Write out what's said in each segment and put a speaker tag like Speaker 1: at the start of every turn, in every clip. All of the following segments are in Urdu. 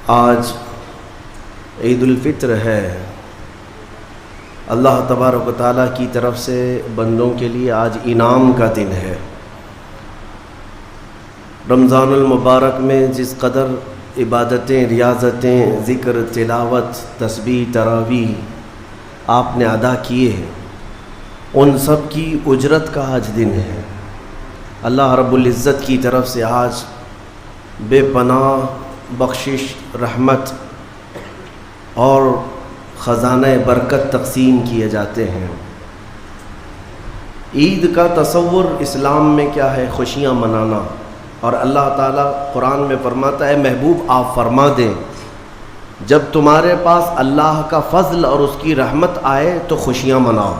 Speaker 1: آج عید الفطر ہے۔ اللہ تبارک و تعالیٰ کی طرف سے بندوں کے لیے آج انعام کا دن ہے۔ رمضان المبارک میں جس قدر عبادتیں، ریاضتیں، ذکر، تلاوت، تسبیح، تراویح آپ نے ادا کیے ہیں، ان سب کی اجرت کا آج دن ہے۔ اللہ رب العزت کی طرف سے آج بے پناہ بخشش، رحمت اور خزانہ برکت تقسیم کیے جاتے ہیں۔ عید کا تصور اسلام میں کیا ہے؟ خوشیاں منانا۔ اور اللہ تعالیٰ قرآن میں فرماتا ہے، محبوب آپ فرما دیں جب تمہارے پاس اللہ کا فضل اور اس کی رحمت آئے تو خوشیاں مناؤ۔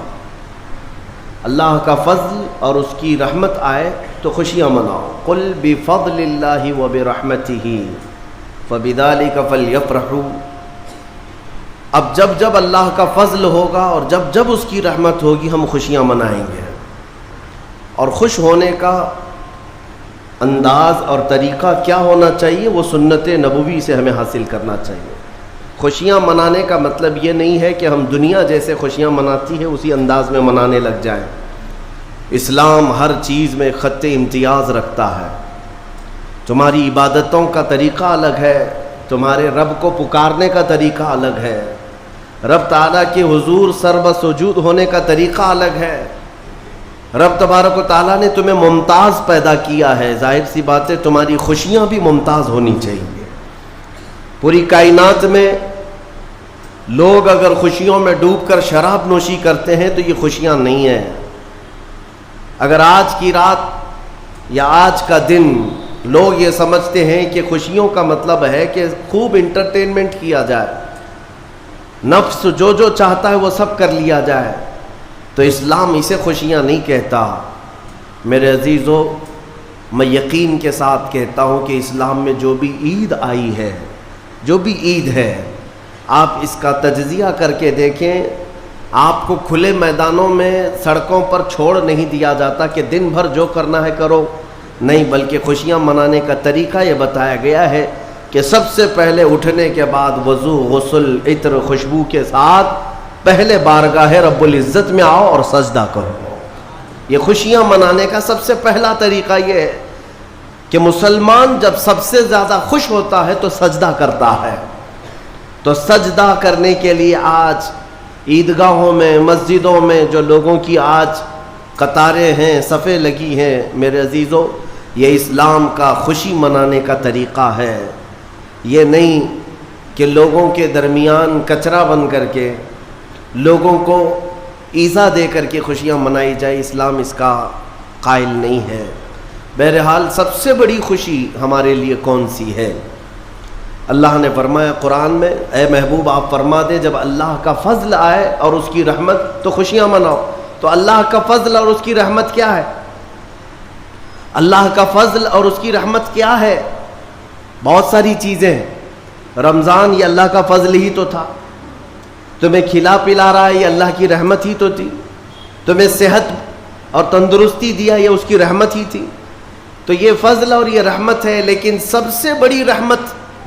Speaker 1: اللہ کا فضل اور اس کی رحمت آئے تو خوشیاں مناؤ۔ قل بفضل اللہ وبرحمتہ فبذلک فلیفرحوا۔ اب جب اللہ کا فضل ہوگا اور جب اس کی رحمت ہوگی ہم خوشیاں منائیں گے۔ اور خوش ہونے کا انداز اور طریقہ کیا ہونا چاہیے؟ وہ سنت نبوی سے ہمیں حاصل کرنا چاہیے۔ خوشیاں منانے کا مطلب یہ نہیں ہے کہ ہم دنیا جیسے خوشیاں مناتی ہے اسی انداز میں منانے لگ جائیں۔ اسلام ہر چیز میں خط امتیاز رکھتا ہے۔ تمہاری عبادتوں کا طریقہ الگ ہے، تمہارے رب کو پکارنے کا طریقہ الگ ہے، رب تعالیٰ کے حضور سر سجود ہونے کا طریقہ الگ ہے۔ رب تبارک و تعالیٰ نے تمہیں ممتاز پیدا کیا ہے، ظاہر سی بات ہے تمہاری خوشیاں بھی ممتاز ہونی چاہیے۔ پوری کائنات میں لوگ اگر خوشیوں میں ڈوب کر شراب نوشی کرتے ہیں تو یہ خوشیاں نہیں ہیں۔ اگر آج کی رات یا آج کا دن لوگ یہ سمجھتے ہیں کہ خوشیوں کا مطلب ہے کہ خوب انٹرٹینمنٹ کیا جائے، نفس جو چاہتا ہے وہ سب کر لیا جائے، تو اسلام اسے خوشیاں نہیں کہتا۔ میرے عزیزو، میں یقین کے ساتھ کہتا ہوں کہ اسلام میں جو بھی عید آئی ہے، جو بھی عید ہے، آپ اس کا تجزیہ کر کے دیکھیں۔ آپ کو کھلے میدانوں میں سڑکوں پر چھوڑ نہیں دیا جاتا کہ دن بھر جو کرنا ہے کرو، نہیں، بلکہ خوشیاں منانے کا طریقہ یہ بتایا گیا ہے کہ سب سے پہلے اٹھنے کے بعد وضو، غسل، عطر، خوشبو کے ساتھ پہلے بارگاہ رب العزت میں آؤ اور سجدہ کرو۔ یہ خوشیاں منانے کا سب سے پہلا طریقہ یہ ہے کہ مسلمان جب سب سے زیادہ خوش ہوتا ہے تو سجدہ کرتا ہے۔ تو سجدہ کرنے کے لیے آج عیدگاہوں میں، مسجدوں میں جو لوگوں کی آج قطاریں ہیں، صفیں لگی ہیں، میرے عزیزو، یہ اسلام کا خوشی منانے کا طریقہ ہے۔ یہ نہیں کہ لوگوں کے درمیان کچرا بن کر کے، لوگوں کو ایذا دے کر کے خوشیاں منائی جائے، اسلام اس کا قائل نہیں ہے۔ بہرحال سب سے بڑی خوشی ہمارے لیے کون سی ہے؟ اللہ نے فرمایا قرآن میں، اے محبوب آپ فرما دیں جب اللہ کا فضل آئے اور اس کی رحمت تو خوشیاں مناؤ۔ تو اللہ کا فضل اور اس کی رحمت کیا ہے؟ اللہ کا فضل اور اس کی رحمت کیا ہے؟ بہت ساری چیزیں۔ رمضان یہ اللہ کا فضل ہی تو تھا، تمہیں کھلا پلا رہا ہے یہ اللہ کی رحمت ہی تو تھی، تمہیں صحت اور تندرستی دیا یہ اس کی رحمت ہی تھی۔ تو یہ فضل اور یہ رحمت ہے، لیکن سب سے بڑی رحمت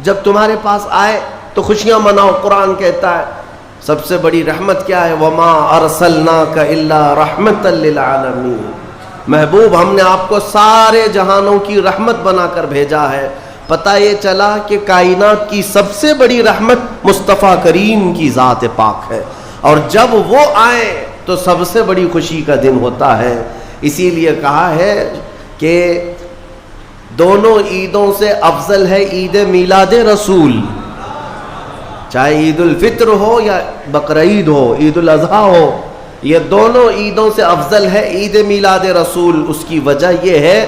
Speaker 1: جب تمہارے پاس آئے تو خوشیاں مناؤ۔ قرآن کہتا ہے سب سے بڑی رحمت کیا ہے؟ وَمَا أَرْسَلْنَاكَ إِلَّا رَحْمَةً لِّلْعَالَمِينَ۔ محبوب ہم نے آپ کو سارے جہانوں کی رحمت بنا کر بھیجا ہے۔ پتہ یہ چلا کہ کائنات کی سب سے بڑی رحمت مصطفیٰ کریم کی ذات پاک ہے، اور جب وہ آئے تو سب سے بڑی خوشی کا دن ہوتا ہے۔ اسی لیے کہا ہے کہ دونوں عیدوں سے افضل ہے عید میلاد رسول، چاہے عید الفطر ہو یا بقرعید ہو، عید الاضحیٰ ہو، یہ دونوں عیدوں سے افضل ہے عید میلاد رسول۔ اس کی وجہ یہ ہے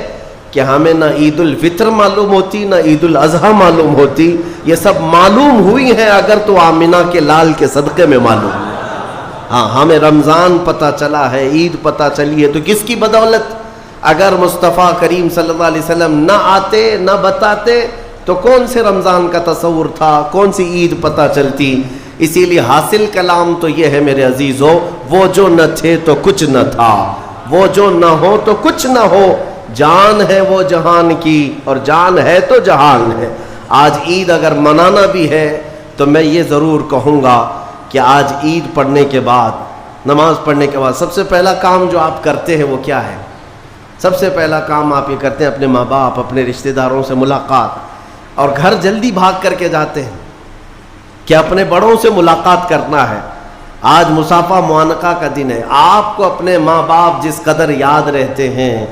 Speaker 1: کہ ہمیں نہ عید الفطر معلوم ہوتی نہ عید الاضحیٰ معلوم ہوتی، یہ سب معلوم ہوئی ہیں اگر تو آمنہ کے لال کے صدقے میں معلوم ہے۔ ہاں، ہمیں رمضان پتہ چلا ہے، عید پتہ چلی ہے، تو کس کی بدولت؟ اگر مصطفیٰ کریم صلی اللہ علیہ وسلم نہ آتے، نہ بتاتے، تو کون سے رمضان کا تصور تھا، کون سی عید پتہ چلتی؟ اسی لیے حاصل کلام تو یہ ہے میرے عزیزو، وہ جو نہ تھے تو کچھ نہ تھا، وہ جو نہ ہو تو کچھ نہ ہو، جان ہے وہ جہان کی اور جان ہے تو جہان ہے۔ آج عید اگر منانا بھی ہے تو میں یہ ضرور کہوں گا کہ آج عید پڑھنے کے بعد، نماز پڑھنے کے بعد سب سے پہلا کام جو آپ کرتے ہیں وہ کیا ہے؟ سب سے پہلا کام آپ یہ کرتے ہیں اپنے ماں باپ، اپنے رشتہ داروں سے ملاقات، اور گھر جلدی بھاگ کر کے جاتے ہیں کہ اپنے بڑوں سے ملاقات کرنا ہے۔ آج مصافحہ معانقہ کا دن ہے۔ آپ کو اپنے ماں باپ جس قدر یاد رہتے ہیں،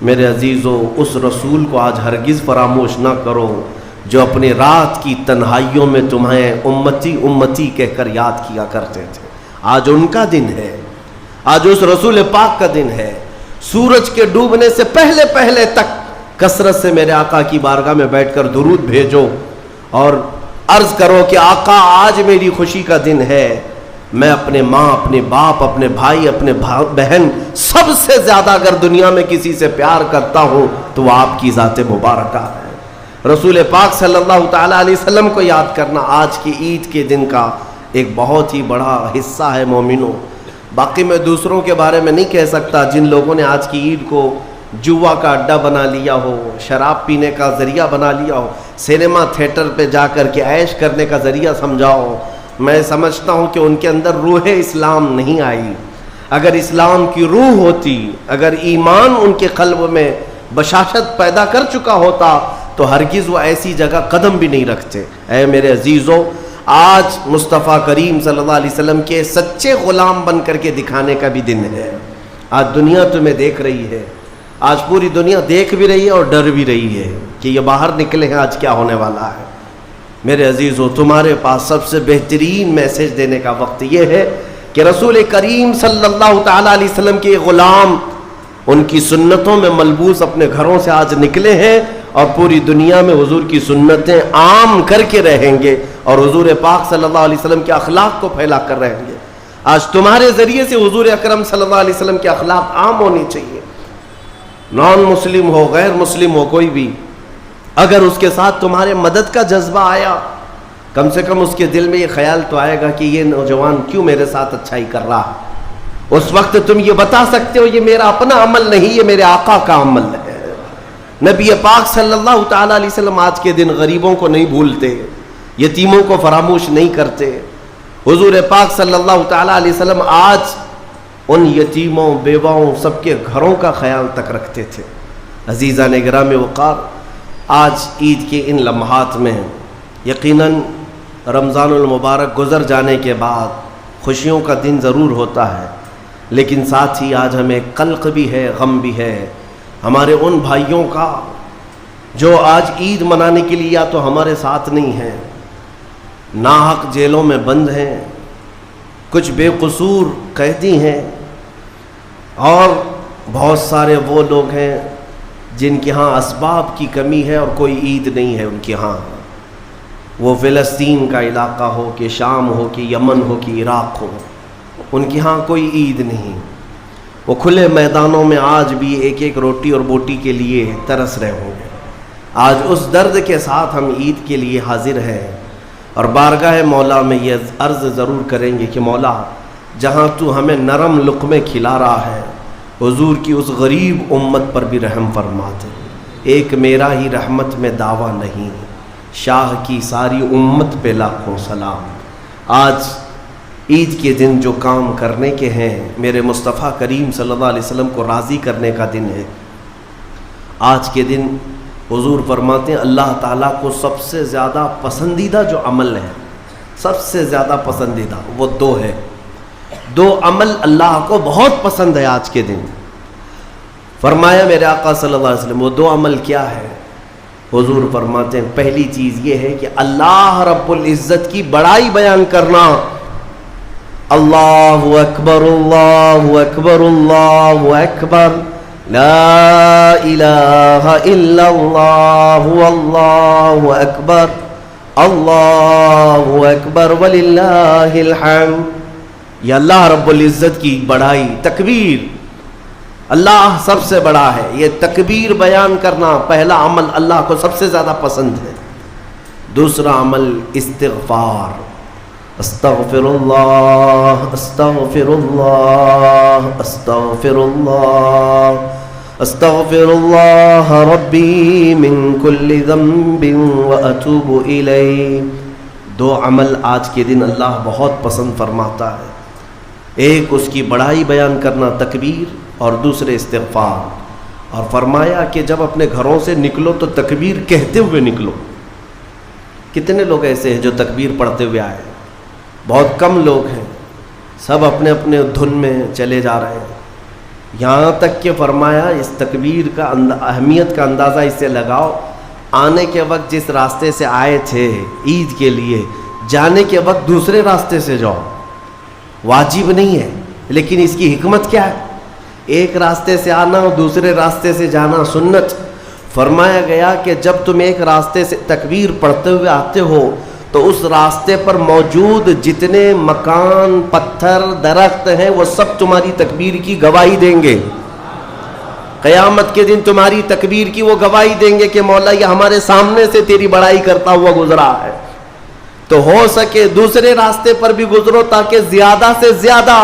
Speaker 1: میرے عزیزو، اس رسول کو آج ہرگز فراموش نہ کرو جو اپنی رات کی تنہائیوں میں تمہیں امتی امتی کہہ کر یاد کیا کرتے تھے۔ آج ان کا دن ہے، آج اس رسول پاک کا دن ہے۔ سورج کے ڈوبنے سے پہلے پہلے تک کثرت سے میرے آقا کی بارگاہ میں بیٹھ کر درود بھیجو اور عرض کرو کہ آقا آج میری خوشی کا دن ہے، میں اپنے ماں، اپنے باپ، اپنے بھائی، اپنے بہن، سب سے زیادہ اگر دنیا میں کسی سے پیار کرتا ہوں تو وہ آپ کی ذات مبارکہ ہے۔ رسول پاک صلی اللہ تعالیٰ علیہ وسلم کو یاد کرنا آج کی عید کے دن کا ایک بہت ہی بڑا حصہ ہے مومنوں۔ باقی میں دوسروں کے بارے میں نہیں کہہ سکتا جن لوگوں نے آج کی عید کو جوا کا اڈا بنا لیا ہو، شراب پینے کا ذریعہ بنا لیا ہو، سینما تھیٹر پہ جا کر کے عیش کرنے کا ذریعہ سمجھاؤ۔ میں سمجھتا ہوں کہ ان کے اندر روح اسلام نہیں آئی۔ اگر اسلام کی روح ہوتی، اگر ایمان ان کے قلب میں بشاشت پیدا کر چکا ہوتا تو ہرگز وہ ایسی جگہ قدم بھی نہیں رکھتے۔ اے میرے عزیزو، آج مصطفیٰ کریم صلی اللہ علیہ وسلم کے سچے غلام بن کر کے دکھانے کا بھی دن ہے۔ آج دنیا تمہیں دیکھ رہی ہے، آج پوری دنیا دیکھ بھی رہی ہے اور ڈر بھی رہی ہے کہ یہ باہر نکلے ہیں آج کیا ہونے والا ہے۔ میرے عزیزو، تمہارے پاس سب سے بہترین میسج دینے کا وقت یہ ہے کہ رسول کریم صلی اللہ تعالیٰ علیہ وسلم کے غلام ان کی سنتوں میں ملبوس اپنے گھروں سے آج نکلے ہیں اور پوری دنیا میں حضور کی سنتیں عام کر کے رہیں گے اور حضور پاک صلی اللہ علیہ وسلم کے اخلاق کو پھیلا کر رہیں گے۔ آج تمہارے ذریعے سے حضور اکرم صلی اللہ علیہ وسلم کے اخلاق عام ہونی چاہیے۔ نان مسلم ہو، غیر مسلم ہو، کوئی بھی اگر اس کے ساتھ تمہارے مدد کا جذبہ آیا، کم سے کم اس کے دل میں یہ خیال تو آئے گا کہ یہ نوجوان کیوں میرے ساتھ اچھائی کر رہا ہے۔ اس وقت تم یہ بتا سکتے ہو یہ میرا اپنا عمل نہیں، یہ میرے آقا کا عمل ہے۔ نبی پاک صلی اللہ تعالیٰ علیہ وسلم آج کے دن غریبوں کو نہیں بھولتے، یتیموں کو فراموش نہیں کرتے۔ حضور پاک صلی اللہ تعالیٰ علیہ وسلم آج ان یتیموں، بیواؤں، سب کے گھروں کا خیال تک رکھتے تھے۔ عزیزان گرامی وقار، آج عید کے ان لمحات میں یقیناً رمضان المبارک گزر جانے کے بعد خوشیوں کا دن ضرور ہوتا ہے، لیکن ساتھ ہی آج ہمیں قلق بھی ہے، غم بھی ہے ہمارے ان بھائیوں کا جو آج عید منانے کے لیے یا تو ہمارے ساتھ نہیں ہیں، ناحق جیلوں میں بند ہیں، کچھ بے قصور قیدی ہیں، اور بہت سارے وہ لوگ ہیں جن کے ہاں اسباب کی کمی ہے اور کوئی عید نہیں ہے ان کے ہاں۔ وہ فلسطین کا علاقہ ہو کہ شام ہو کہ یمن ہو کہ عراق ہو، ان کے ہاں کوئی عید نہیں۔ وہ کھلے میدانوں میں آج بھی ایک ایک روٹی اور بوٹی کے لیے ترس رہے ہوں گے۔ آج اس درد کے ساتھ ہم عید کے لیے حاضر ہیں اور بارگاہ مولا میں یہ عرض ضرور کریں گے کہ مولا، جہاں تو ہمیں نرم لقمے کھلا رہا ہے، حضور کی اس غریب امت پر بھی رحم فرما دے۔ ایک میرا ہی رحمت میں دعویٰ نہیں، شاہ کی ساری امت پہ لاکھوں سلام۔ آج عید کے دن جو کام کرنے کے ہیں، میرے مصطفیٰ کریم صلی اللہ علیہ وسلم کو راضی کرنے کا دن ہے۔ آج کے دن حضور فرماتے ہیں اللہ تعالیٰ کو سب سے زیادہ پسندیدہ جو عمل ہے، سب سے زیادہ پسندیدہ وہ دو ہے۔ دو عمل اللہ کو بہت پسند ہے آج کے دن۔ فرمایا میرے آقا صلی اللہ علیہ وسلم وہ دو عمل کیا ہے؟ حضور فرماتے ہیں پہلی چیز یہ ہے کہ اللہ رب العزت کی بڑائی بیان کرنا۔ اللہ اکبر اللہ اکبر اللہ اکبر، لا الہ الا اللہ اللہ اکبر اللہ اکبر وللہ الحمد۔ یہ اللہ رب العزت کی بڑائی، تکبیر، اللہ سب سے بڑا ہے، یہ تکبیر بیان کرنا پہلا عمل اللہ کو سب سے زیادہ پسند ہے۔ دوسرا عمل استغفار، استغفر اللہ استغفر اللہ استغفر اللہ استغفراللہ ربی من کل ذنب واتوب الیہ. دو عمل آج کے دن اللہ بہت پسند فرماتا ہے. ایک اس کی بڑائی بیان کرنا تکبیر، اور دوسرے استغفار. اور فرمایا کہ جب اپنے گھروں سے نکلو تو تکبیر کہتے ہوئے نکلو. کتنے لوگ ایسے ہیں جو تکبیر پڑھتے ہوئے آئے؟ بہت کم لوگ ہیں. سب اپنے اپنے دھن میں چلے جا رہے ہیں. یہاں تک کہ فرمایا اس تکبیر کا اہمیت کا اندازہ اس سے لگاؤ، آنے کے وقت جس راستے سے آئے تھے عید کے لیے، جانے کے وقت دوسرے راستے سے جاؤ. واجب نہیں ہے، لیکن اس کی حکمت کیا ہے؟ ایک راستے سے آنا اور دوسرے راستے سے جانا سنت. فرمایا گیا کہ جب تم ایک راستے سے تکبیر پڑھتے ہوئے آتے ہو تو اس راستے پر موجود جتنے مکان، پتھر، درخت ہیں وہ سب تمہاری تکبیر کی گواہی دیں گے. قیامت کے دن تمہاری تکبیر کی وہ گواہی دیں گے کہ مولا یہ ہمارے سامنے سے تیری بڑائی کرتا ہوا گزرا ہے. تو ہو سکے دوسرے راستے پر بھی گزرو تاکہ زیادہ سے زیادہ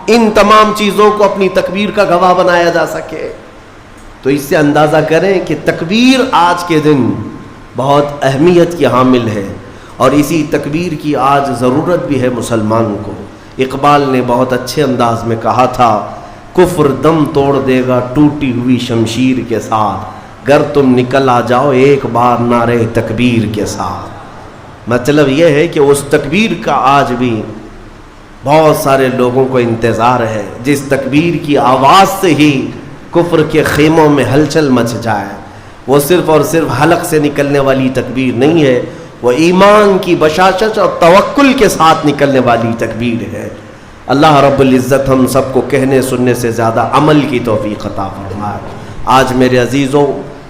Speaker 1: ان تمام چیزوں کو اپنی تکبیر کا گواہ بنایا جا سکے. تو اس سے اندازہ کریں کہ تکبیر آج کے دن بہت اہمیت کی حامل ہے، اور اسی تکبیر کی آج ضرورت بھی ہے مسلمان کو. اقبال نے بہت اچھے انداز میں کہا تھا، کفر دم توڑ دے گا ٹوٹی ہوئی شمشیر کے ساتھ، گر تم نکل آ جاؤ ایک بار نعرے تکبیر کے ساتھ. مطلب یہ ہے کہ اس تکبیر کا آج بھی بہت سارے لوگوں کو انتظار ہے، جس تکبیر کی آواز سے ہی کفر کے خیموں میں ہلچل مچ جائے. وہ صرف اور صرف حلق سے نکلنے والی تکبیر نہیں ہے، وہ ایمان کی بشاشت اور توکل کے ساتھ نکلنے والی تکبیر ہے. اللہ رب العزت ہم سب کو کہنے سننے سے زیادہ عمل کی توفیق عطا فرمائے. آج میرے عزیزوں،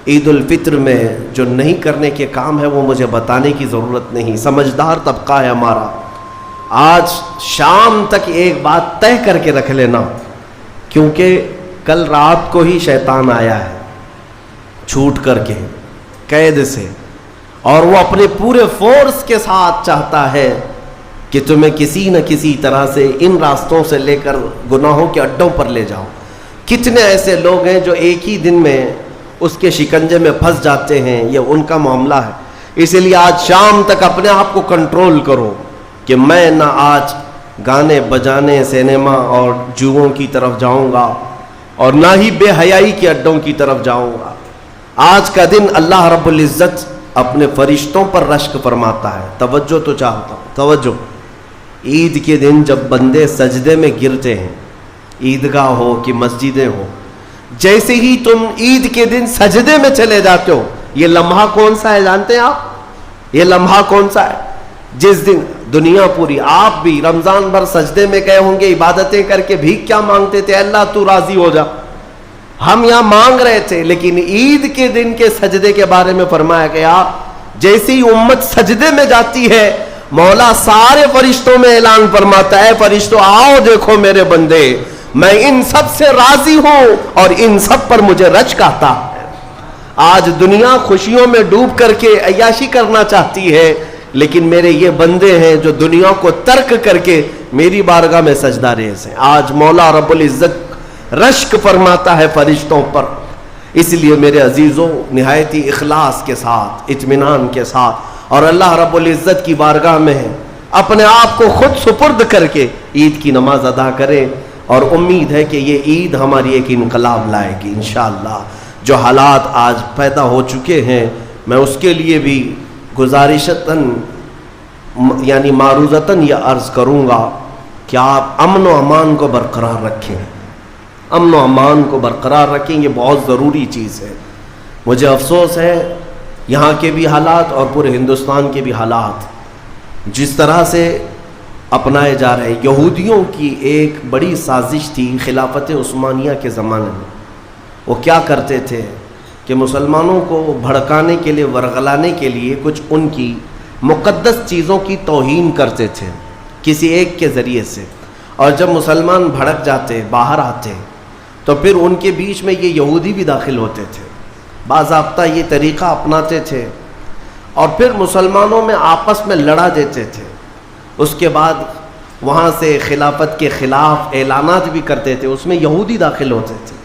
Speaker 1: عید الفطر میں جو نہیں کرنے کے کام ہے وہ مجھے بتانے کی ضرورت نہیں، سمجھدار طبقہ ہے ہمارا. آج شام تک ایک بات طے کر کے رکھ لینا، کیونکہ کل رات کو ہی شیطان آیا ہے چھوٹ کر کے قید سے، اور وہ اپنے پورے فورس کے ساتھ چاہتا ہے کہ تمہیں کسی نہ کسی طرح سے ان راستوں سے لے کر گناہوں کے اڈوں پر لے جاؤ. کتنے ایسے لوگ ہیں جو ایک ہی دن میں اس کے شکنجے میں پھنس جاتے ہیں، یہ ان کا معاملہ ہے. اسی لیے آج شام تک اپنے آپ کو کنٹرول کرو کہ میں نہ آج گانے بجانے، سینما اور جوؤں کی طرف جاؤں گا، اور نہ ہی بے حیائی کے اڈوں کی طرف جاؤں گا. آج کا دن اللہ رب العزت اپنے فرشتوں پر رشک فرماتا ہے. توجہ تو چاہتا ہوں، توجہ. عید کے دن جب بندے سجدے میں گرتے ہیں، عیدگاہ ہو کہ مسجدیں ہو، جیسے ہی تم عید کے دن سجدے میں چلے جاتے ہو، یہ لمحہ کون سا ہے جانتے ہیں آپ؟ یہ لمحہ کون سا ہے؟ جس دن دنیا پوری، آپ بھی رمضان بھر سجدے میں گئے ہوں گے، عبادتیں کر کے بھیک کیا مانگتے تھے؟ اللہ تو راضی ہو جا. ہم یہاں مانگ رہے تھے، لیکن عید کے دن کے سجدے کے بارے میں فرمایا گیا جیسے ہی امت سجدے میں جاتی ہے، مولا سارے فرشتوں میں اعلان فرماتا ہے، فرشتوں آؤ دیکھو میرے بندے، میں ان سب سے راضی ہوں اور ان سب پر مجھے رشک آتا ہے. آج دنیا خوشیوں میں ڈوب کر کے عیاشی کرنا چاہتی ہے، لیکن میرے یہ بندے ہیں جو دنیا کو ترک کر کے میری بارگاہ میں سجدہ ریز ہیں. آج مولا رب العزت رشک فرماتا ہے فرشتوں پر. اس لیے میرے عزیزوں، نہایتی اخلاص کے ساتھ، اطمینان کے ساتھ، اور اللہ رب العزت کی بارگاہ میں اپنے آپ کو خود سپرد کر کے عید کی نماز ادا کریں، اور امید ہے کہ یہ عید ہماری ایک انقلاب لائے گی انشاءاللہ. جو حالات آج پیدا ہو چکے ہیں، میں اس کے لیے بھی گزارشتاً یعنی معروضتاً یہ عرض کروں گا کہ آپ امن و امان کو برقرار رکھیں، امن و امان کو برقرار رکھیں. یہ بہت ضروری چیز ہے. مجھے افسوس ہے یہاں کے بھی حالات اور پورے ہندوستان کے بھی حالات جس طرح سے اپنائے جا رہے ہیں. یہودیوں کی ایک بڑی سازش تھی خلافت عثمانیہ کے زمانے میں. وہ کیا کرتے تھے کہ مسلمانوں کو بھڑکانے کے لیے، ورغلانے کے لیے کچھ ان کی مقدس چیزوں کی توہین کرتے تھے کسی ایک کے ذریعے سے، اور جب مسلمان بھڑک جاتے، باہر آتے، تو پھر ان کے بیچ میں یہ یہودی بھی داخل ہوتے تھے، باضابطہ یہ طریقہ اپناتے تھے، اور پھر مسلمانوں میں آپس میں لڑا دیتے تھے. اس کے بعد وہاں سے خلافت کے خلاف اعلانات بھی کرتے تھے، اس میں یہودی داخل ہوتے تھے.